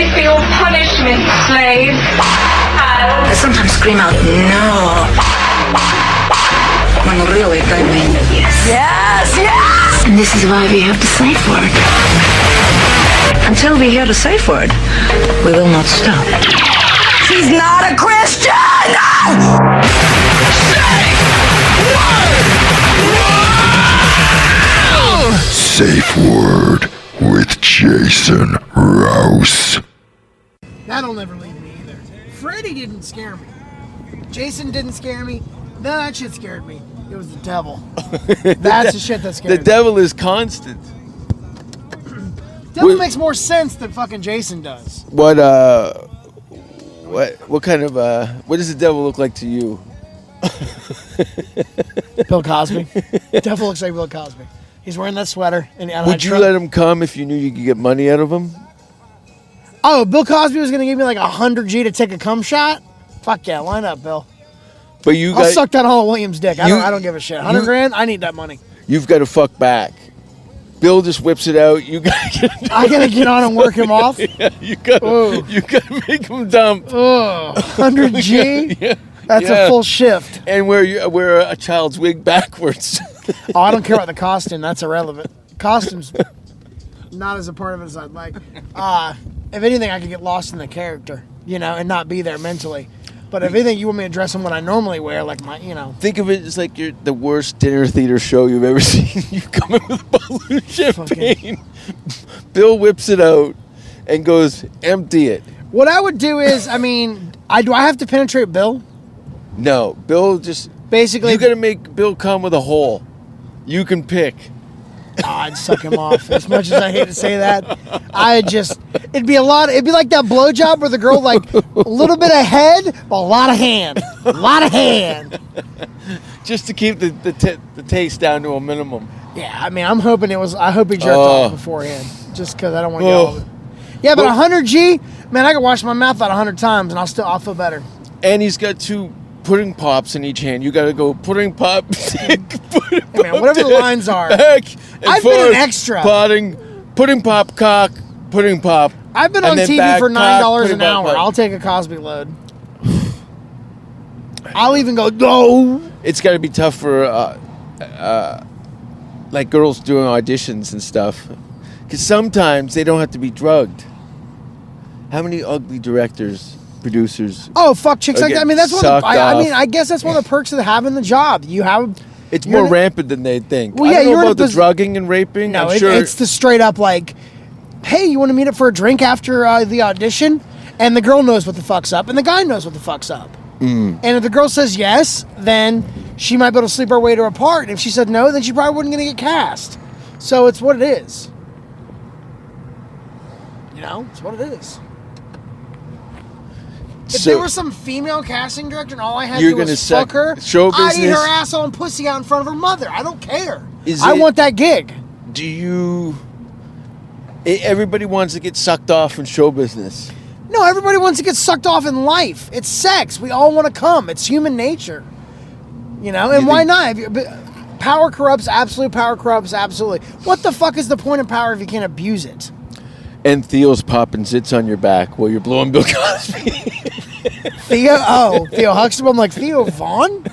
ready for your punishment, slave? I sometimes scream out, no. When really I mean yes. Yes, yes! And this is why we have the safe word. Until we hear the safe word, we will not stop. She's not a Christian! Safe word with Jason Rouse. That'll never leave me either. Freddy didn't scare me. Jason didn't scare me. None of that shit scared me. It was the devil. That's the shit that scared me. The devil is constant. Devil makes more sense than fucking Jason does. What kind of what does the devil look like to you? Bill Cosby. Devil looks like Bill Cosby. He's wearing that sweater. And would you let him come if you knew you could get money out of him? Oh, Bill Cosby was gonna give me like 100 G to take a cum shot? Fuck yeah, line up, Bill. But I'll suck that Hall Williams dick. I don't give a shit. 100 grand, I need that money. You've got to fuck back. Bill just whips it out. You got to I gotta get on and work him off. Yeah, you got to make him dump. Oh, 100 G? Yeah. That's a full shift. And wear a child's wig backwards. Oh, I don't care about the costume. That's irrelevant. Costume's not as a part of it as I'd like. If anything, I could get lost in the character, and not be there mentally. But if anything, you want me to dress in what I normally wear, like Think of it as like you're the worst dinner theater show you've ever seen. You come in with a balloon champagne. Bill whips it out and goes, empty it. What I would do is, do I have to penetrate Bill? No, Bill just... Basically... You got to make Bill come with a hole. You can pick. I'd suck him off. As much as I hate to say that, it'd be like that blowjob where the girl, like, a little bit of head, but a lot of hand. A lot of hand. Just to keep the taste down to a minimum. Yeah, I'm hoping I hope he jerked off beforehand. Just because I don't want to get all of it. Yeah, but 100 G, man, I can wash my mouth out 100 times and I'll feel better. And he's got 2 pudding pops in each hand. You got to go pudding pop, dick, pudding pop, man, whatever the lines are. Back and I've forth, been an extra. Pudding pop, cock, pudding pop. I've been on TV back, for $9 an hour. Pop. I'll take a Cosby load. I'll even go, no. It's got to be tough for like girls doing auditions and stuff. Because sometimes they don't have to be drugged. How many ugly directors... producers. Oh, fuck chicks like that. That's one of the, I guess that's one of the perks of having the job. It's more rampant than they think. Well, yeah, I don't know about the drugging and raping. No, I'm sure it's the straight up like, hey, you want to meet up for a drink after the audition? And the girl knows what the fuck's up, and the guy knows what the fuck's up. And if the girl says yes, then she might be able to sleep her way to a part. And if she said no, then she probably wasn't going to get cast. So it's what it is. It's what it is. If there was some female casting director and all I had to do was fuck her, I'd eat her asshole and pussy out in front of her mother. I don't care. I want that gig. Everybody wants to get sucked off in show business. No, everybody wants to get sucked off in life. It's sex. We all want to come. It's human nature. And why not? Power corrupts, absolute power corrupts, absolutely. What the fuck is the point of power if you can't abuse it? And Theo's popping zits on your back while you're blowing Bill Cosby. Theo Huxtable. I'm like, Theo Vaughn?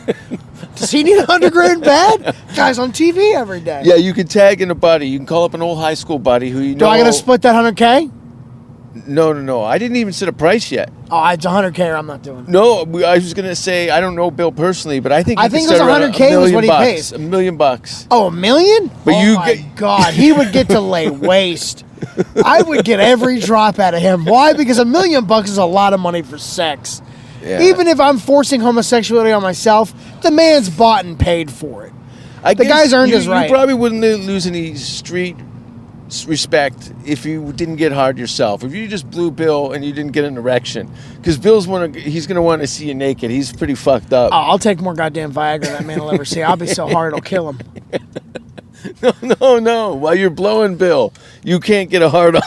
Does he need 100 grand bad? Guy's on TV every day. Yeah, you can tag in a buddy. You can call up an old high school buddy who you know. Do I got to split that 100K? No. I didn't even set a price yet. Oh, it's 100K or I'm not doing it. No, I was going to say, I don't know Bill personally, but I think it was 100K was what he pays. $1 million. Oh, $1 million? But my God, he would get to lay waste. I would get every drop out of him. Why? Because $1 million is a lot of money for sex. Yeah. Even if I'm forcing homosexuality on myself, the man's bought and paid for it. The guy's earned his right. You probably wouldn't lose any street respect if you didn't get hard yourself. If you just blew Bill and you didn't get an erection, because he's going to want to see you naked. He's pretty fucked up. Oh, I'll take more goddamn Viagra than that man will ever see. I'll be so hard it'll kill him. No. While you're blowing Bill, you can't get a hard on.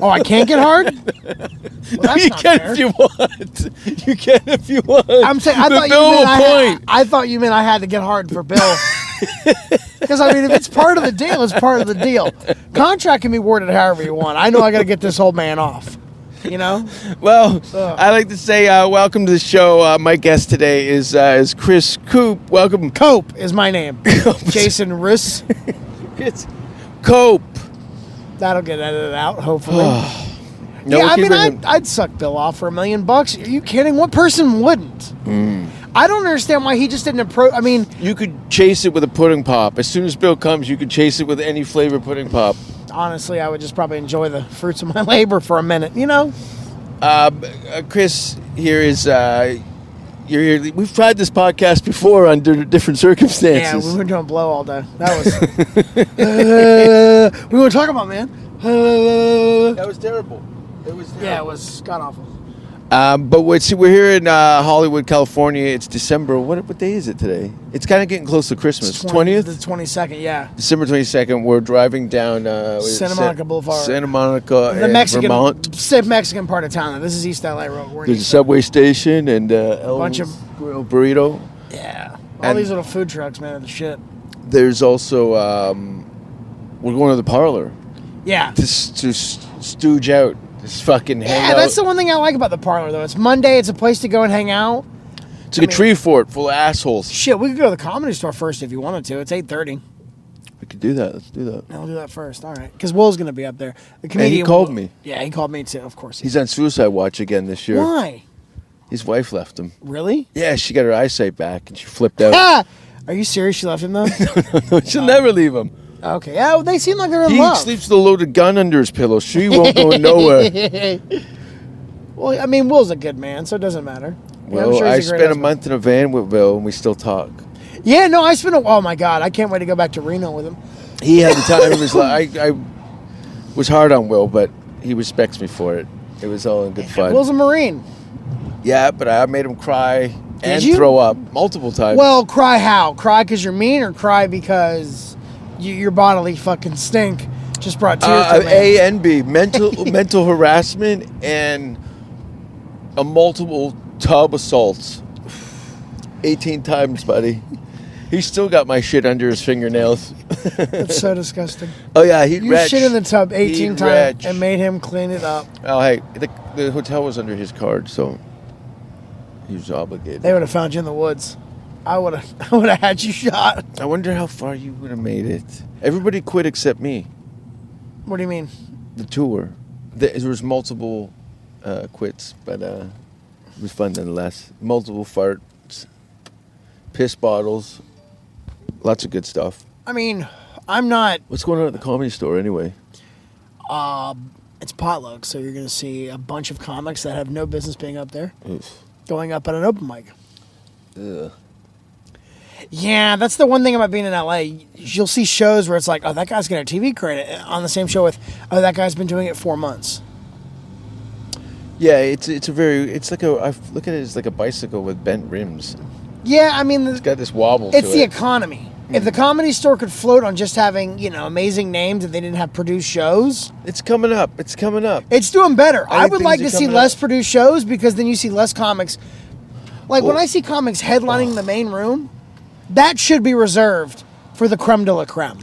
Oh, I can't get hard? Well, that's you not can fair. if you want. You can if you want. I'm saying I thought you meant I had to get hard for Bill. Because if it's part of the deal, it's part of the deal. Contract can be worded however you want. I know I got to get this old man off. You know? Well, I like to say welcome to the show. My guest today is Chris Coop. Welcome. Cope is my name. Jason Riss. It's Cope. That'll get edited out, hopefully. No, yeah, I mean, him. I'd suck Bill off for $1 million. Are you kidding? What person wouldn't? I don't understand why he just didn't approach. I mean, You could chase it with a pudding pop. As soon as Bill comes, you could chase it with any flavor pudding pop. honestly, I would just probably enjoy the fruits of my labor for a minute, you know? Chris, here is you're here. We've tried this podcast before under different circumstances. Yeah, we were doing blow all day. That was. We want to talk about, man. That was terrible. It was terrible. Yeah, it was god awful. But we're here in Hollywood, California. It's December. What day is it today? It's kind of getting close to Christmas. 20th? The 22nd, yeah. December 22nd. We're driving down Santa Monica Boulevard. Santa Monica, The Vermont. Mexican part of town. This is East LA Road. We're in There's a East subway station and Bunch Ellen's of- Grill Burrito. Yeah. All And- these little food trucks, man, are the shit. There's also we're going to the parlor Yeah. to stooge out. Just fucking hang Yeah, out. that's the one thing I like about the parlor, though. It's Monday. It's a place to go and hang out. It's like a tree fort full of assholes. Shit, we could go to the Comedy Store first if you wanted to. It's 8:30. We could do that. Let's do that. I'll do that first. All right. Because Will's going to be up there. The comedian called Will- me. Yeah, he called me, too. Of course. He's on suicide watch again this year. Why? His wife left him. Really? Yeah, she got her eyesight back and she flipped out. Ah! Are you serious? She left him, though? She'll never leave him. Okay. Yeah, well, they seem like they're in He love. sleeps with a loaded gun under his pillow. She won't go nowhere. Well, I mean, Will's a good man, so it doesn't matter. Yeah, I'm Well, sure I he's a great spent a husband. month in a van with Bill and we still talk. Yeah, no, I spent a... Oh, my God. I can't wait to go back to Reno with him. He had the time of his life. I was hard on Will, but he respects me for it. It was all in good fun. Will's a Marine. Yeah, but I made him cry and you? throw up multiple times. Well, cry how? Cry because you're mean or cry because your bodily fucking stink just brought tears to me? A and B, mental harassment and a multiple tub assaults. 18 times, buddy. He's still got my shit under his fingernails. That's so disgusting. Oh yeah, he'd You retch. shit in the tub 18 He'd times retch. and made him clean it up. Oh hey, the hotel was under his card, so he was obligated. They would have found you in the woods. I would have had you shot. I wonder how far you would have made it. Everybody quit except me. What do you mean? The tour. There was multiple quits, but it was fun nonetheless. Multiple farts, piss bottles, lots of good stuff. I mean, I'm not... What's going on at the Comedy Store anyway? It's potluck, so you're going to see a bunch of comics that have no business being up there Oof. going up at an open mic. Ugh. Yeah, that's the one thing about being in LA. You'll see shows where it's like, oh, that guy's got a TV credit on the same show with, oh, that guy's been doing it 4 months. Yeah, it's like I look at it as like a bicycle with bent rims. Yeah, I mean, It's got this wobble it's to the it. economy. If the Comedy Store could float on just having, amazing names and they didn't have produced shows, It's coming up. It's coming up. it's doing better. I I think would things like are to see coming less up. produced shows because then you see less comics. Like when Well- I see comics headlining the main room, that should be reserved for the creme de la creme.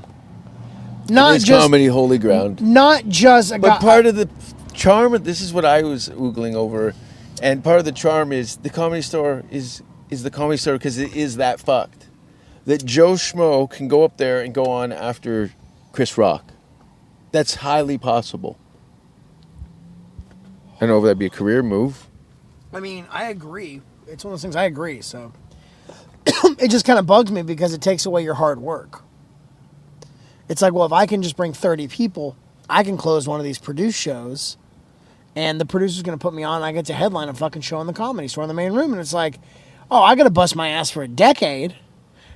Not It's just comedy holy ground. not just a But guy. part of the charm of this is what I was oogling over, and part of the charm is the Comedy Store is the Comedy Store because it is that fucked that Joe Schmo can go up there and go on after Chris Rock. That's highly possible. I don't know if that'd be a career move. I mean, I agree. It's one of those things I agree. So it just kind of bugs me because it takes away your hard work. It's like, well, if I can just bring 30 people, I can close one of these produced shows, and the producer's going to put me on, and I get to headline a fucking show in the Comedy Store in the main room, and it's like, oh, I got to bust my ass for a decade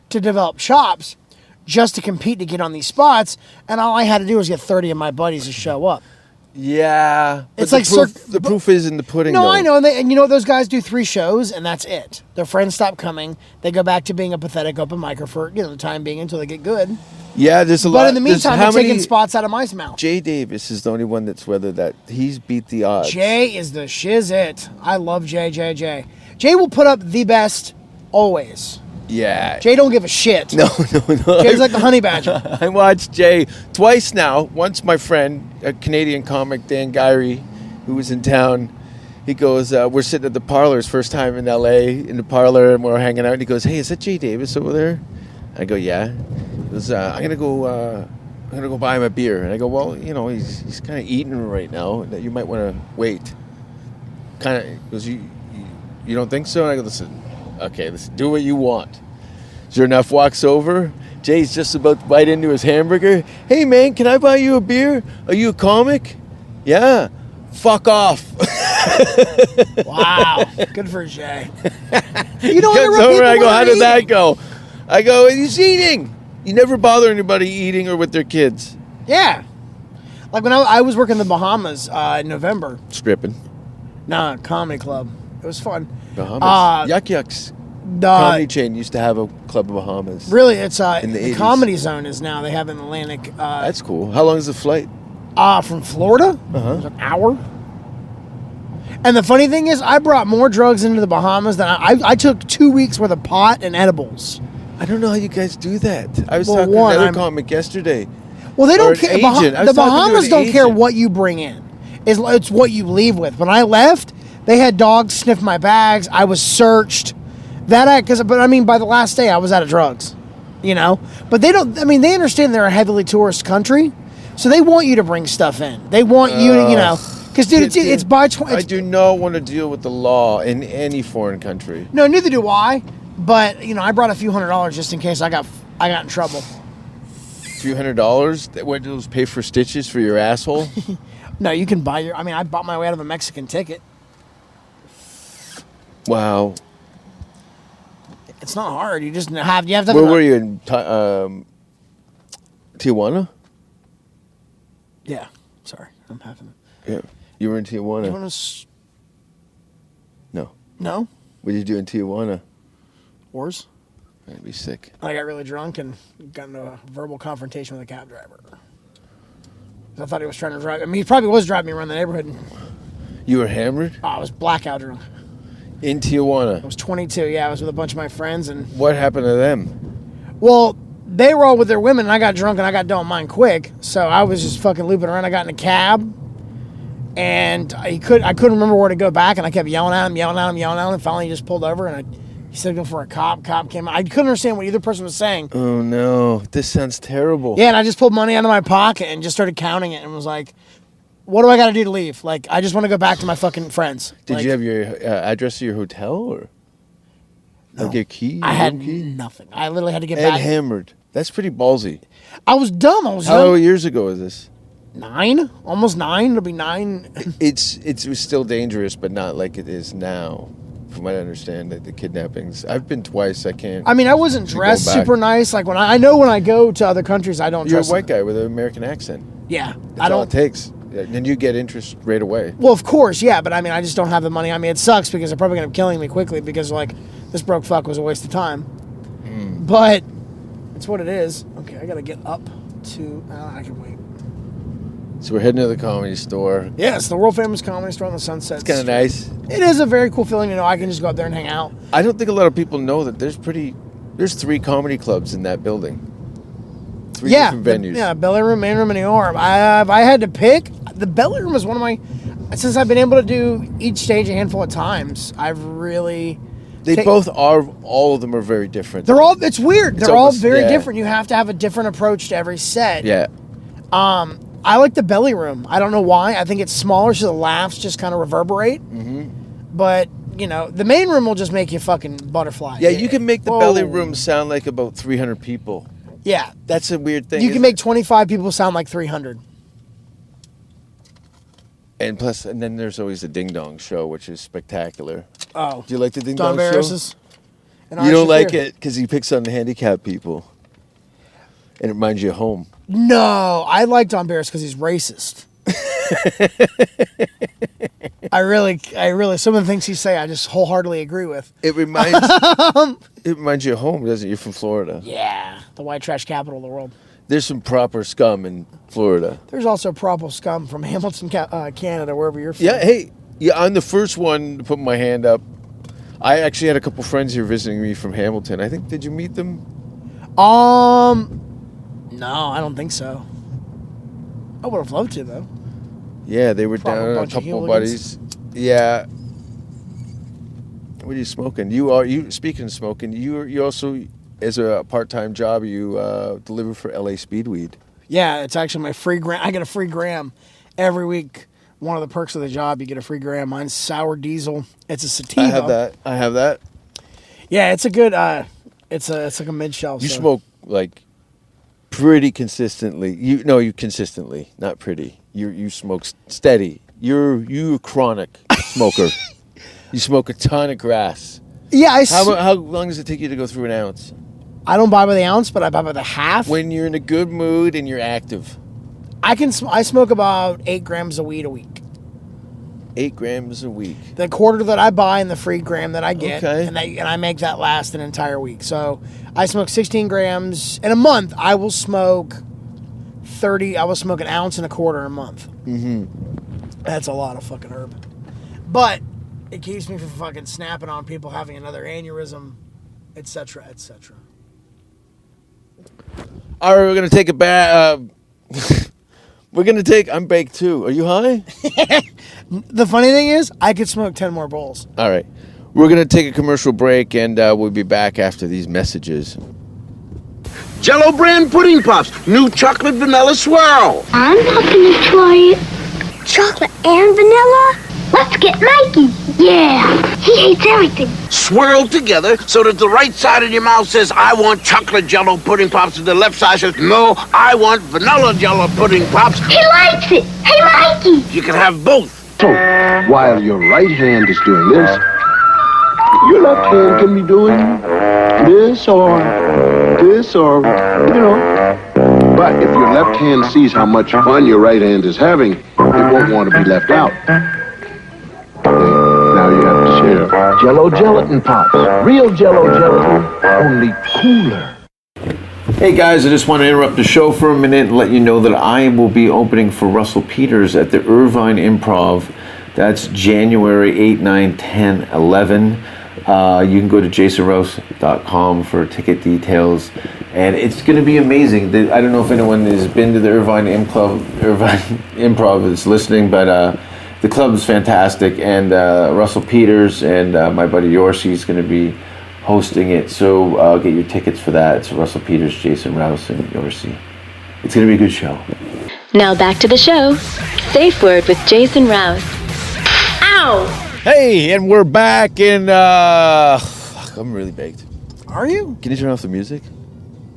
to develop chops just to compete to get on these spots, and all I had to do was get 30 of my buddies to show up. Yeah, but It's like the proof is in the pudding. No, though. I know, and you know what those guys do 3 shows, and that's it. Their friends stop coming. They go back to being a pathetic open micer for the time being until they get good. Yeah, there's a lot. But in the there's meantime, how they're taking many- spots out of my mouth. Jay Davis is the only one that's weathered that. He's beat the odds. Jay is the shiz it. I love Jay. Jay will put up the best always. Yeah. Jay don't give a shit. No. Jay's like the honey badger. I watched Jay twice now. Once my friend, a Canadian comic, Dan Gyrie, who was in town. He goes, we're sitting at the parlor, his first time in L.A., in the parlor, and we're hanging out. And he goes, hey, is that Jay Davis over there? I go, yeah. He goes, I'm gonna go buy him a beer. And I go, well, he's kind of eating right now. That you might want to wait. Kind of. He goes, you don't think so? And I go, listen, do what you want. Sure enough, walks over. Jay's just about to bite into his hamburger. Hey, man, can I buy you a beer? Are you a comic? Yeah. Fuck off. Wow. Good for Jay. You don't comes over, I go, how did that go? I go, he's eating. You never bother anybody eating or with their kids. Yeah. Like when I was working in the Bahamas in November. Stripping. Nah, comedy club. It was fun. Bahamas. Yuck Yucks. Comedy chain used to have a club of Bahamas. Really, it's in the the 80s. Comedy Zone is now. They have an Atlantic. That's cool. How long is the flight? From Florida? Uh-huh. It was an hour. And the funny thing is, I brought more drugs into the Bahamas than I took 2 weeks worth of pot and edibles. I don't know how you guys do that. I was Well, talking one, to another I'm- comic yesterday. Well, they Or don't an care. agent. I The was talking to Bahamas an don't care agent. what you bring in. It's what you leave with. When I left, they had dogs sniff my bags. I was searched. But by the last day, I was out of drugs. But they don't. I mean, they understand they're a heavily tourist country, so they want you to bring stuff in. They want you to, because dude, it's by 20. I do not want to deal with the law in any foreign country. No, neither do I. But I brought a few $100s just in case I got in trouble. A few $100? What do those pay for stitches for your asshole? No, you can buy I bought my way out of a Mexican ticket. Wow. It's not hard. You have to have Where were you in Tijuana? Yeah. Sorry. I'm having Yeah. You were in Tijuana. You want to? No. No? What did you do in Tijuana? Wars? I'd be sick. I got really drunk and got into a verbal confrontation with a cab driver. I thought he was trying to drive. I mean, he probably was driving me around the neighborhood. You were hammered? Oh, I was blackout drunk. In Tijuana? I was 22. Yeah, I was with a bunch of my friends. And what happened to them? well, they were all with their women, and I got drunk, and I got done with mine quick. So I was just fucking looping around. I got in a cab, and I couldn't remember where to go back, and I kept yelling at him, and finally he just pulled over, and he signaled for a cop. Cop came out. I couldn't understand what either person was saying. Oh, no. This sounds terrible. Yeah, and I just pulled money out of my pocket and just started counting it and was like, what do I got to do to leave? Like, I just want to go back to my fucking friends. Did you have your address of your hotel or like your key? I your had key? nothing. I literally had to get And back. hammered. That's pretty ballsy. I was dumb. I was How young. many years ago is this? 9? Almost 9. It'll be 9. It was still dangerous, but not like it is now. From what I understand, the kidnappings. I've been twice. I can't. I mean, I wasn't to go dressed back. super nice. Like when I know when I go to other countries, I don't You're a dress. white guy with an American accent. Yeah, That's I all don't. it takes. And you get interest right away. Well, of course, yeah, but I mean, I just don't have the money. I mean, it sucks because they're probably gonna be killing me quickly because like this broke fuck was a waste of time. But it's what it is. Okay, I gotta get up to. I can wait. So we're heading to the comedy store. Yeah, it's the world famous comedy store on the Sunset. It's kind of Strip. nice. It is a very cool feeling to know I can just go up there and hang out. I don't think a lot of people know that there's 3 comedy clubs in that building. 3 different venues. Belly Room, Main Room, and the Orb. If I had to pick, the Belly Room is one of my. Since I've been able to do each stage a handful of times, I've really. They both are. All of them are very different. They're all. It's weird. It's They're all almost- very yeah. different. You have to have a different approach to every set. Yeah. I like the Belly Room. I don't know why. I think it's smaller, so the laughs just kind of reverberate. Mm-hmm. But the Main Room will just make you fucking butterfly. Yeah, you can make the Whoa. belly room sound like about 300 people. Yeah, That's a weird thing. you can isn't make it? 25 people sound like 300. And plus, and then there's always the Ding Dong Show, which is spectacular. Oh, Do you like the Ding Don Dong Show? Barris's. and You Ari don't like Shaffir. it because he picks on the handicapped people. And it reminds you of home. No, I like Don Barris because he's racist. I really, some of the things he say, I just wholeheartedly agree with. It reminds you of home, doesn't it? You're from Florida. Yeah, the white trash capital of the world. There's some proper scum in Florida. There's also proper scum from Hamilton, Canada, wherever you're from. Yeah, hey, I'm the first one to put my hand up. I actually had a couple friends here visiting me from Hamilton. I think, did you meet them? No, I don't think so. I would have loved to though. Yeah, they were Proper down, a bunch of couple hooligans. buddies. Yeah. What are you smoking? You speaking of smoking, you also, as a part-time job, you deliver for LA Speedweed. Yeah, it's actually my free gram. I get a free gram every week. One of the perks of the job, you get a free gram. Mine's sour diesel. It's a sativa. I have that. Yeah, it's a good. It's like a mid shelf. You smoke like pretty consistently. You consistently, not pretty. You smoke steady. You're a chronic smoker. You smoke a ton of grass. Yeah, How long does it take you to go through an ounce? I don't buy by the ounce, but I buy by the half. When you're in a good mood and you're active. I smoke about 8 grams of weed a week. 8 grams a week. The quarter that I buy and the free gram that I get, Okay. and I make that last an entire week. So I smoke 16 grams in a month. I will smoke 30. I will smoke an ounce and a quarter a month. Mm-hmm. That's a lot of fucking herb, but it keeps me from fucking snapping on people having another aneurysm, etc., etc. All right, we're gonna take it back. I'm baked too. Are you high? The funny thing is, I could smoke 10 more bowls. All right. We're going to take a commercial break, and we'll be back after these messages. Jello brand pudding puffs. New chocolate vanilla swirl. I'm not gonna try it. Chocolate and vanilla? Let's get Mikey. Yeah, he hates everything. Swirled together so that the right side of your mouth says, I want chocolate Jello pudding pops, and the left side says, no, I want vanilla Jello pudding pops. He likes it. Hey, Mikey. You can have both. So, while your right hand is doing this, your left hand can be doing this or, But if your left hand sees how much fun your right hand is having, it won't want to be left out. Now you have to share. Jello gelatin pops. Real Jello gelatin, only cooler. Hey guys, I just want to interrupt the show for a minute and let you know that I will be opening for Russell Peters at the Irvine Improv. That's January 8, 9, 10, 11. You can go to jasonrouse.com for ticket details. And it's going to be amazing. I don't know if anyone has been to the Irvine Improv is listening, but the club is fantastic. And Russell Peters and my buddy Yorsi is going to be hosting it, so get your tickets for that. It's Russell Peters, Jason Rouse, and Yorsi. It's going to be a good show. Now back to the show. Safe Word with Jason Rouse. Ow! Hey, and we're back, and I'm really baked. Are you? Can you turn off the music?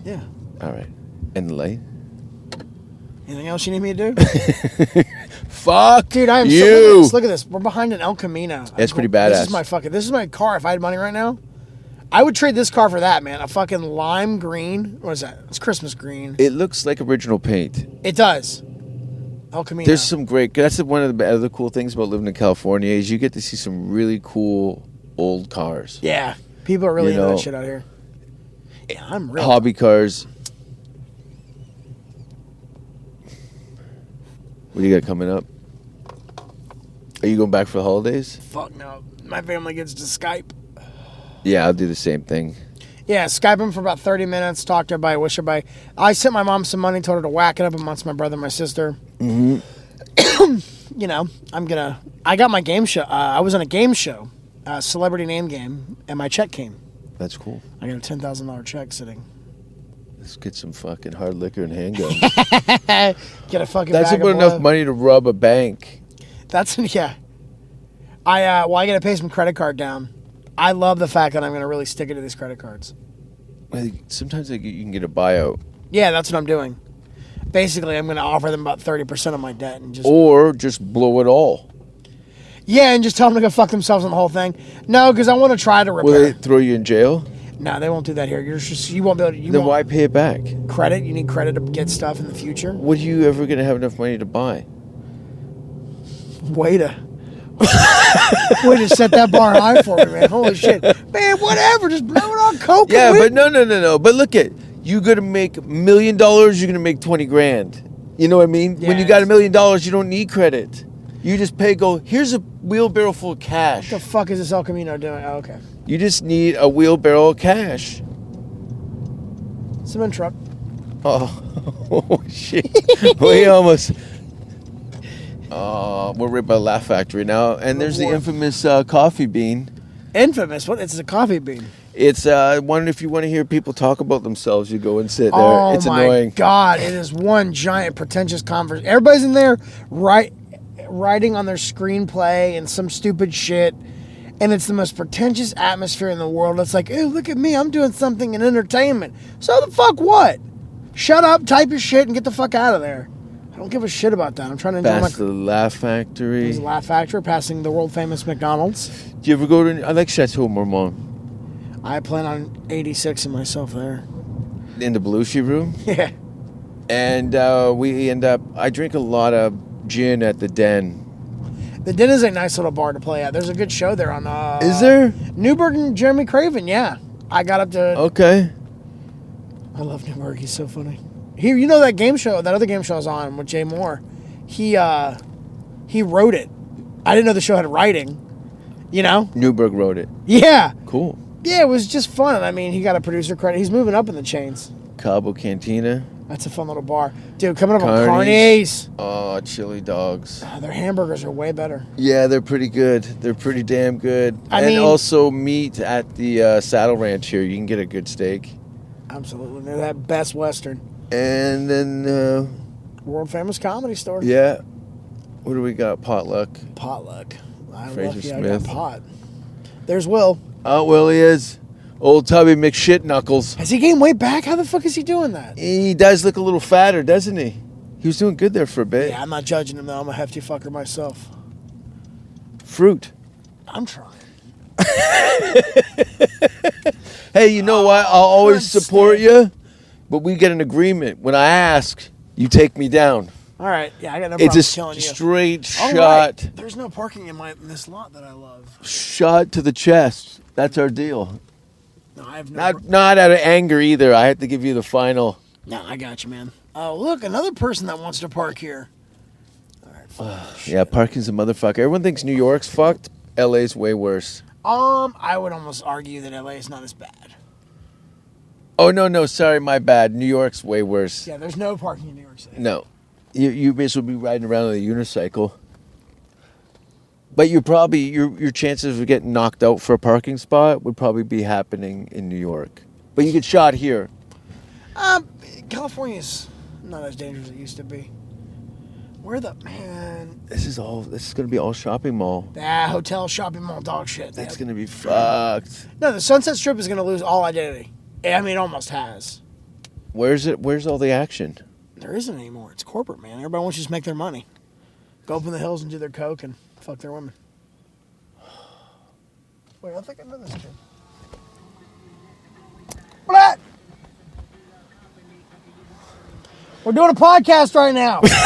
Yeah. All right. And the light? Anything else you need me to do? Fuck Dude, I am you. so... Look at this. We're behind an El Camino. That's pretty badass. This is my car. If I had money right now, I would trade this car for that, man. A fucking lime green. What is that? It's Christmas green. It looks like original paint. It does. El Camino. There's some great... That's one of the other cool things about living in California is you get to see some really cool old cars. Yeah. People are really into that shit out here. Yeah, I'm real. Hobby cars. What do you got coming up? Are you going back for the holidays? Fuck no. My family gets to Skype. Yeah, I'll do the same thing. Yeah, Skype them for about 30 minutes, talk to everybody, wish everybody. I sent my mom some money, told her to whack it up amongst my brother and my sister. Mm-hmm. I got my game show. I was on a game show, celebrity name game, and my check came. That's cool. I got a $10,000 check sitting. Let's get some fucking hard liquor and handguns. Get a fucking That's bag about of enough blood. money to rob a bank. Yeah. I got to pay some credit card down. I love the fact that I'm going to really stick it to these credit cards. Sometimes you can get a buyout. Yeah, that's what I'm doing. Basically, I'm going to offer them about 30% of my debt and just... Or just blow it all. Yeah, and just tell them to go fuck themselves on the whole thing. No, because I want to try to repair. Will they throw you in jail? No, they won't do that here. You won't be able to... Then why pay it back? Credit? You need credit to get stuff in the future? What are you ever going to have enough money to buy? Way to set that bar high for me, man. Holy shit. Man, whatever. Just blow it on coke. Yeah, but no. But look at, you're going to make $1 million, you're going to make 20 grand. You know what I mean? Yeah, when you got $1 million, you don't need credit. You just here's a wheelbarrow full of cash. What the fuck is this El Camino doing? Oh, okay. You just need a wheelbarrow of cash. Cement truck. Oh shit. We almost... We're right by Laugh Factory now, and there's the infamous coffee bean. Infamous? What? It's a coffee bean. It's one if you want to hear people talk about themselves, you go and sit there. Oh it's my annoying. God! It is one giant pretentious conversation. Everybody's in there writing on their screenplay and some stupid shit, and it's the most pretentious atmosphere in the world. It's like, oh, look at me, I'm doing something in entertainment. So the fuck what? Shut up, type your shit, and get the fuck out of there. I don't give a shit about that. I'm trying to enjoy Past the Laugh Factory. There's a Laugh Factory, passing the world famous McDonald's. Do you ever go to? I like Chateau Marmont. I plan on 86 in myself there. In the Belushi room. Yeah. And we end up. I drink a lot of gin at the Den. The Den is a nice little bar to play at. There's a good show there on. Is there? Newberg and Jeremy Craven. Yeah, I got up to. Okay. I love Newberg. He's so funny. You know that game show, that other game show I was on with Jay Moore. He wrote it. I didn't know the show had writing. You know. Newberg wrote it. Yeah. Cool. Yeah, it was just fun. I mean, he got a producer credit. He's moving up in the chains. Cabo Cantina. That's a fun little bar. Dude, coming up on Carney's. Carney's. Oh, chili dogs. Their hamburgers are way better. Yeah, they're pretty good. They're pretty damn good. I and mean, also meat at the Saddle Ranch here. You can get a good steak. Absolutely. They're that Best Western. And then... world famous comedy store. Yeah. What do we got? Potluck. Potluck. Fraser I Smith. got pot. There's Will. Oh, well, he is. Old Tubby McShit Knuckles. Has he gained weight back? How the fuck is he doing that? He does look a little fatter, doesn't he? He was doing good there for a bit. Yeah, I'm not judging him, though. I'm a hefty fucker myself. Fruit. I'm trying. Hey, you know what? I'll always support you, but we get an agreement. When I ask, you take me down. All right. Yeah, I got no problem It's a killing you. straight All shot. right. There's no parking in this lot that I love. Shot to the chest. That's our deal. No, I have no. Not out of anger either. I had to give you the final. No, I got you, man. Oh, look, another person that wants to park here. All right. Yeah, parking's a motherfucker. Everyone thinks New York's fucked. LA's way worse. I would almost argue that LA is not as bad. Oh, no, sorry, my bad. New York's way worse. Yeah, there's no parking in New York City. No. You basically be riding around on a unicycle. But you probably, your chances of getting knocked out for a parking spot would probably be happening in New York. But you get shot here. California's not as dangerous as it used to be. Where the, man? This is going to be all shopping mall. Hotel, shopping mall, dog shit. That's going to be fucked. No, the Sunset Strip is going to lose all identity. I mean, it almost has. Where's all the action? There isn't anymore. It's corporate, man. Everybody wants to just make their money. Go up in the hills and do their coke and fuck their women. Wait, I think I know this kid. What? We're doing a podcast right now. That's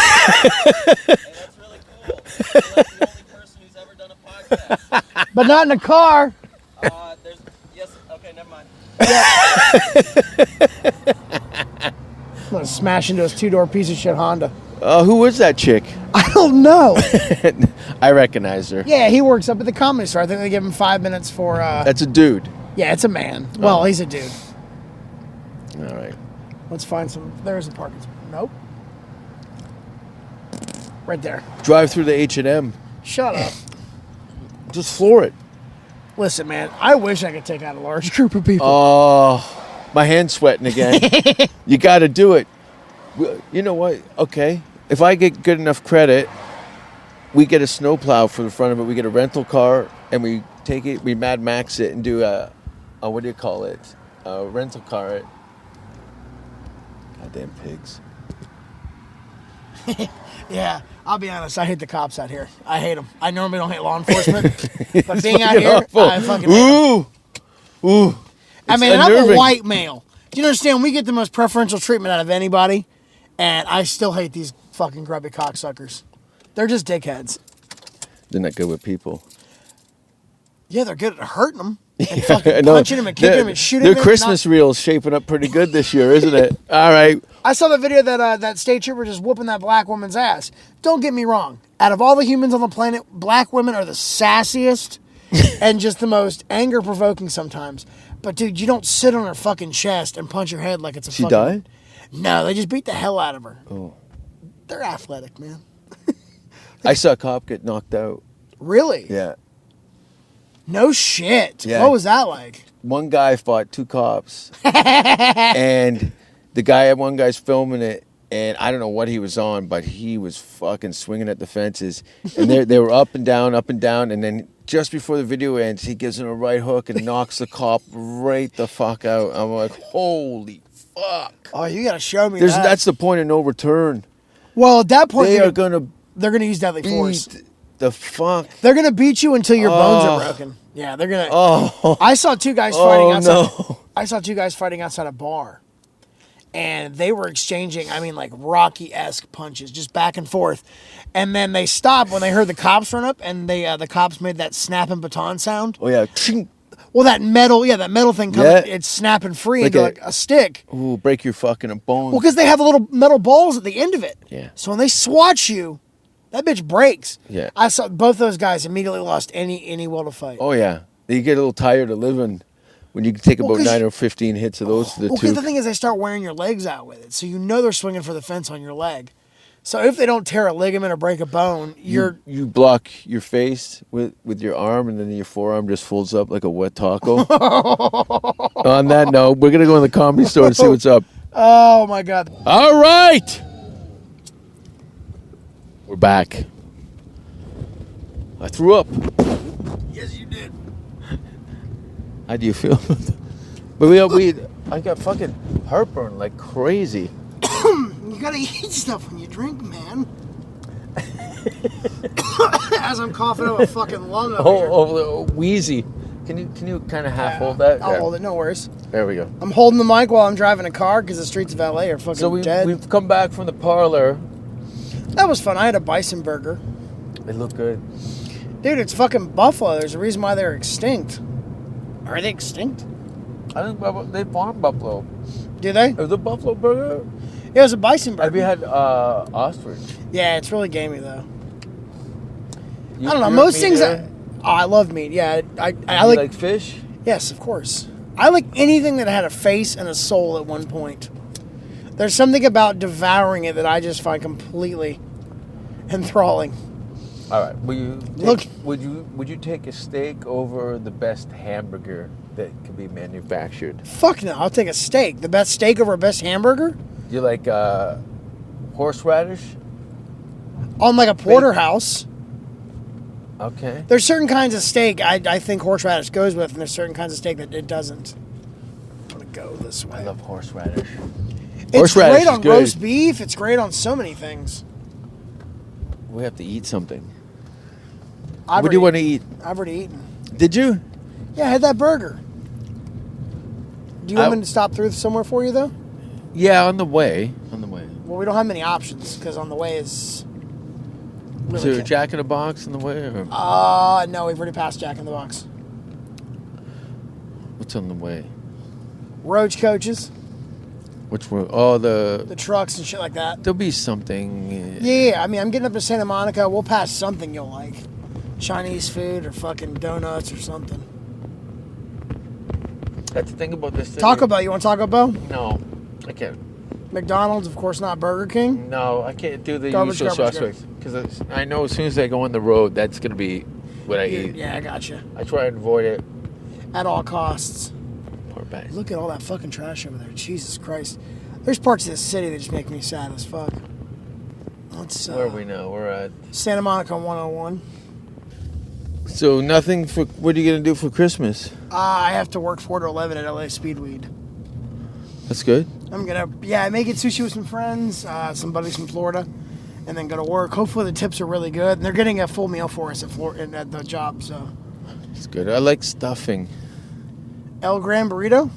really cool. You're the only person who's ever done a podcast. But not in a car. Okay, never mind. I'm going to smash into his two-door piece of shit Honda. Who was that chick? I don't know. I recognize her. Yeah, he works up at the Comedy Store. I think they give him 5 minutes for... That's a dude. Yeah, it's a man. Well, he's a dude. All right. Let's find some... There's a parking spot. Nope. Right there. Drive through the H&M. Shut up. Just floor it. Listen, man, I wish I could take out a large group of people. Oh, my hand's sweating again. You got to do it. You know what? Okay. If I get good enough credit, we get a snowplow for the front of it. We get a rental car, and we take it, we Mad Max it, and do a what do you call it? A rental car it. Goddamn pigs. Yeah, I'll be honest. I hate the cops out here. I hate them. I normally don't hate law enforcement, but being out here, I fucking hate them. Ooh. I mean, I'm a white male. Do you understand? We get the most preferential treatment out of anybody, and I still hate these fucking grubby cocksuckers. They're just dickheads. They're not good with people. Yeah, they're good at hurting them. And fucking punching them and kicking them and shooting them. Their Christmas reel's shaping up pretty good this year, isn't it? All right. I saw the video that that state trooper just whooping that black woman's ass. Don't get me wrong. Out of all the humans on the planet, black women are the sassiest and just the most anger-provoking sometimes. But, dude, you don't sit on her fucking chest and punch her head like it's a fucking... She died? No, they just beat the hell out of her. Oh. They're athletic, man. I saw a cop get knocked out. Really? Yeah. No shit. Yeah. What was that like? One guy fought 2 cops. And one guy's filming it. And I don't know what he was on, but he was fucking swinging at the fences. And they were up and down. And then just before the video ends, he gives him a right hook and knocks the cop right the fuck out. I'm like, holy fuck. Oh, you gotta show me that. That's the point of no return. Well, at that point, They're gonna use deadly force. The fuck. They're gonna beat you until your bones are broken. Yeah, they're gonna. Oh. I saw 2 guys fighting outside. No. I saw 2 guys fighting outside a bar, and they were exchanging, I mean, like Rocky-esque punches, just back and forth. And then they stopped when they heard the cops run up, and the cops made that snapping baton sound. Oh yeah. Well, that metal thing coming, it's snapping free into like a stick. Ooh, break your fucking bones. Well, because they have the little metal balls at the end of it. Yeah. So when they swat you, that bitch breaks. Yeah. I saw both those guys immediately lost any will to fight. Oh yeah. You get a little tired of living when you take about 9 or 15 hits of those to the Well, two. because the thing is, they start wearing your legs out with it, so you know they're swinging for the fence on your leg. So if they don't tear a ligament or break a bone, you block your face with your arm, and then your forearm just folds up like a wet taco. On that note, we're gonna go in the Comedy Store and see what's up. Oh my god! All right, we're back. I threw up. Yes, you did. How do you feel? But I got fucking heartburn like crazy. You gotta eat stuff when you drink, man. As I'm coughing up a fucking lung over here. Wheezy. Can you kind of half hold that? I'll hold it, no worries. There we go. I'm holding the mic while I'm driving a car because the streets of LA are fucking dead. We've come back from the parlor. That was fun. I had a bison burger. They look good. Dude, it's fucking buffalo. There's a reason why they're extinct. Are they extinct? I think they farm buffalo. Do they? It was a buffalo burger. Yeah, it was a bison burger. Have you had ostrich? Yeah, it's really gamey though. I don't know. Most things. I love meat. Yeah, I like fish. Yes, of course. I like anything that had a face and a soul at one point. There's something about devouring it that I just find completely enthralling. All right. Would you take a steak over the best hamburger that can be manufactured? Fuck no. I'll take a steak. The best steak over a best hamburger? You like horseradish? On like a porterhouse. Okay. There's certain kinds of steak I think horseradish goes with, and there's certain kinds of steak that it doesn't. I'm going to go this way. I love horseradish. It's great on roast beef. It's great on so many things. We have to eat something. What do you want to eat? I've already eaten. Did you? Yeah, I had that burger. Do you want me to stop through somewhere for you, though? Yeah, on the way. Well, we don't have many options, because on the way is... Is there a Jack in the Box on the way? Or? No, we've already passed Jack in the Box. What's on the way? Roach coaches. Which were the trucks and shit like that. There'll be something. Yeah. I mean, I'm getting up to Santa Monica. We'll pass something you'll like. Chinese food or fucking donuts or something. That's the thing about this thing. Taco Bell. You want Taco Bell? No, I can't. McDonald's, of course, not Burger King. No, I can't do the usual suspects because I know as soon as I go on the road, that's gonna be what I eat. Yeah, I gotcha. I try and avoid it at all costs. Poor bad. Look at all that fucking trash over there. Jesus Christ. There's parts of this city that just make me sad as fuck. Where are we now? We're at Santa Monica 101. So nothing for. What are you gonna do for Christmas? I have to work 4 to 11 at LA Speedweed. That's good. I'm gonna make it sushi with some friends, some buddies from Florida, and then go to work. Hopefully the tips are really good, and they're getting a full meal for us at the job. So it's good. I like stuffing. El Gran Burrito?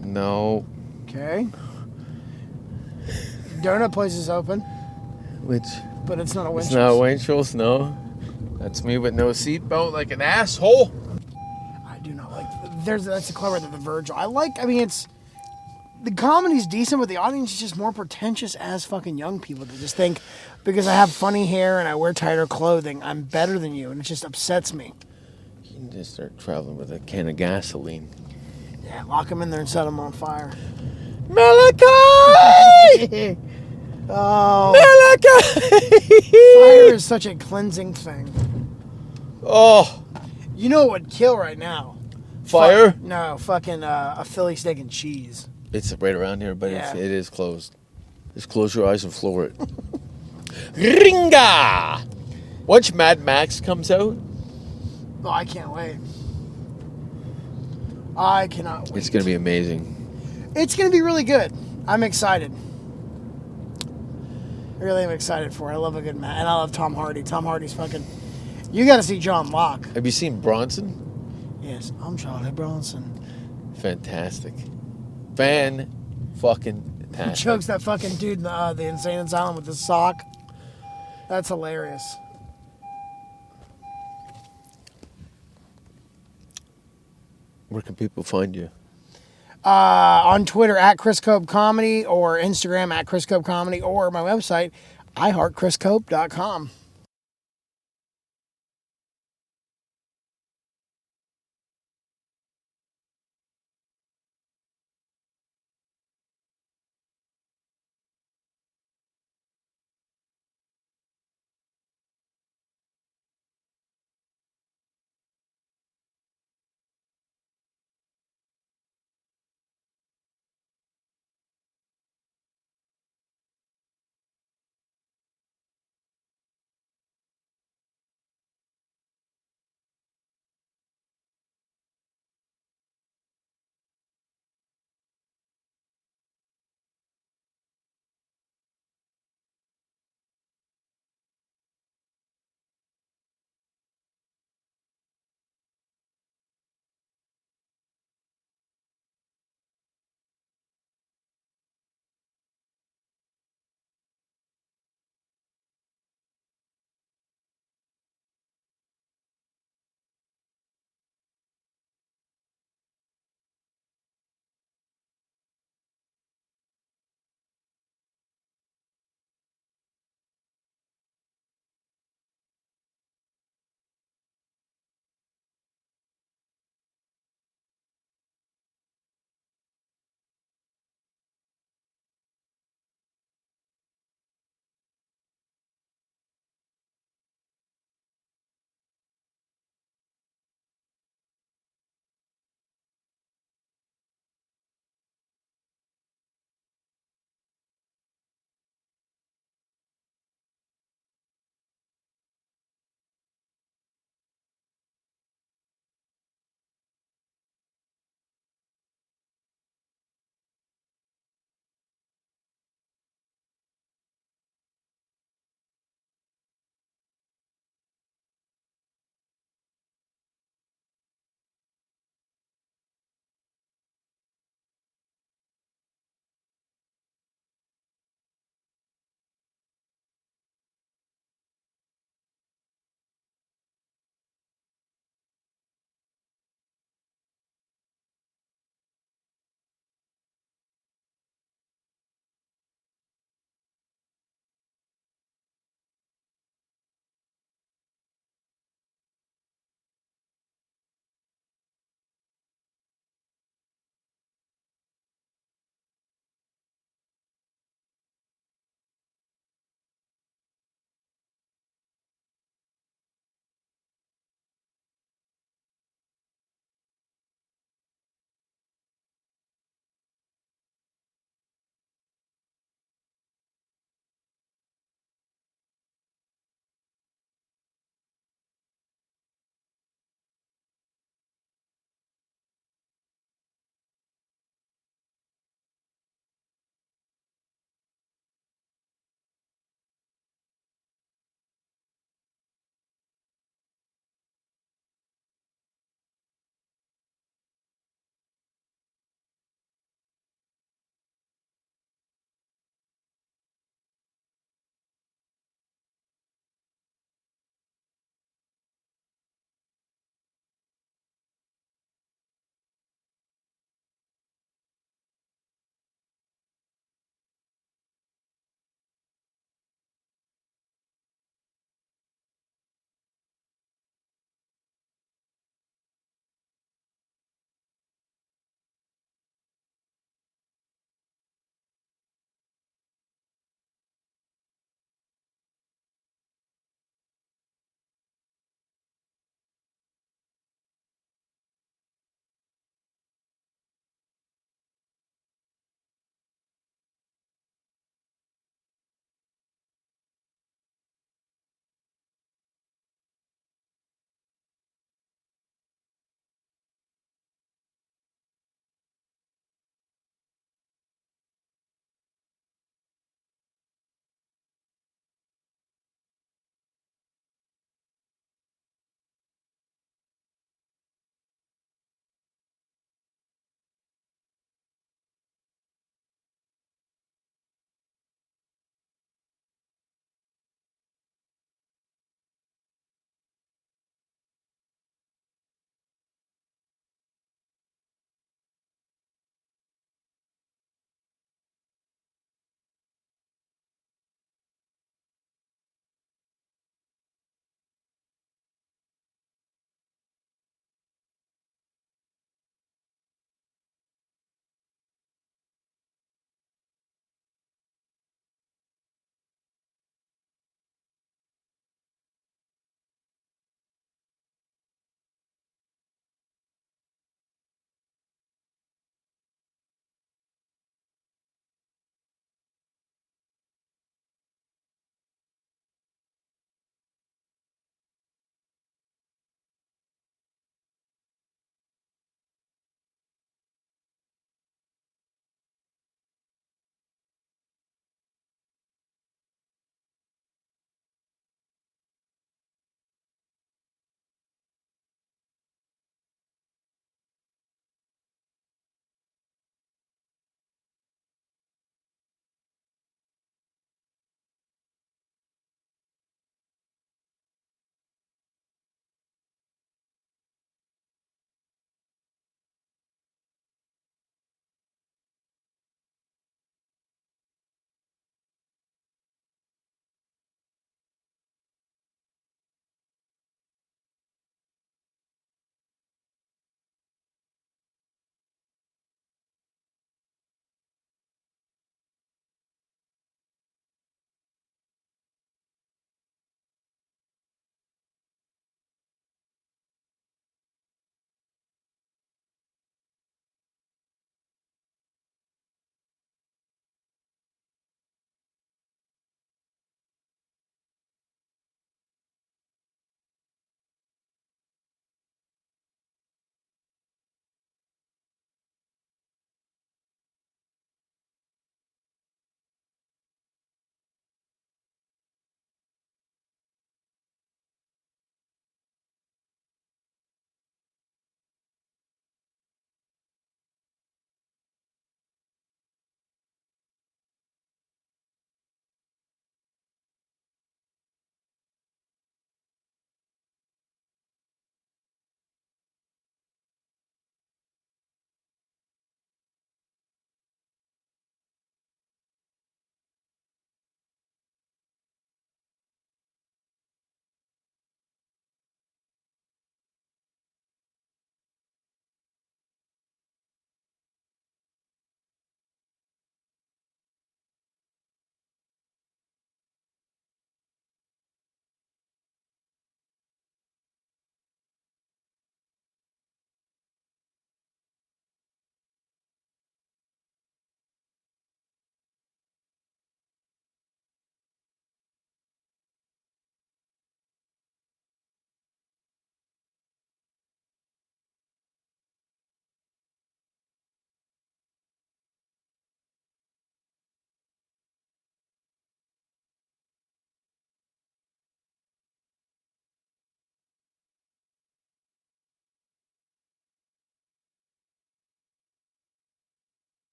No. Okay. Donut place is open. But it's not a Winchell's. It's not a Winchell's, no. That's me with no seatbelt like an asshole. I do not like... That's a clever The Virgil. It's... The comedy's decent, but the audience is just more pretentious as fucking young people that just think because I have funny hair and I wear tighter clothing, I'm better than you, and it just upsets me. You can just start traveling with a can of gasoline. Yeah, lock them in there and set them on fire. Malachi! Oh, fire is such a cleansing thing. Oh, You know what would kill right now? fire? No, fucking a Philly steak and cheese. It's right around here, but Yeah. it is closed. Just close your eyes and floor it. Ringa! Once Mad Max comes out, Oh, I can't wait. I cannot wait. it's going to be amazing. It's going to be really good. I'm excited. I really am excited for it. I love a good Matt. And I love Tom Hardy. Tom Hardy's fucking... You got to see John Locke. Have you seen Bronson? Yes, I'm Charlie Bronson. Fantastic. Fan-fucking-tastic. Chokes that fucking dude in the insane asylum with his sock. That's hilarious. Where can people find you? On Twitter at Chris Cope Comedy or Instagram at Chris Cope Comedy or my website, iHeartChrisCope.com.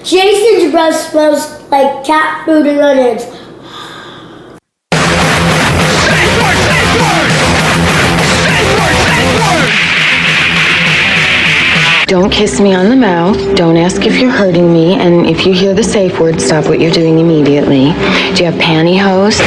Jason's breath smells like cat food and onions. Don't kiss me on the mouth. Don't ask if you're hurting me. And if you hear the safe word, stop what you're doing immediately. Do you have pantyhose?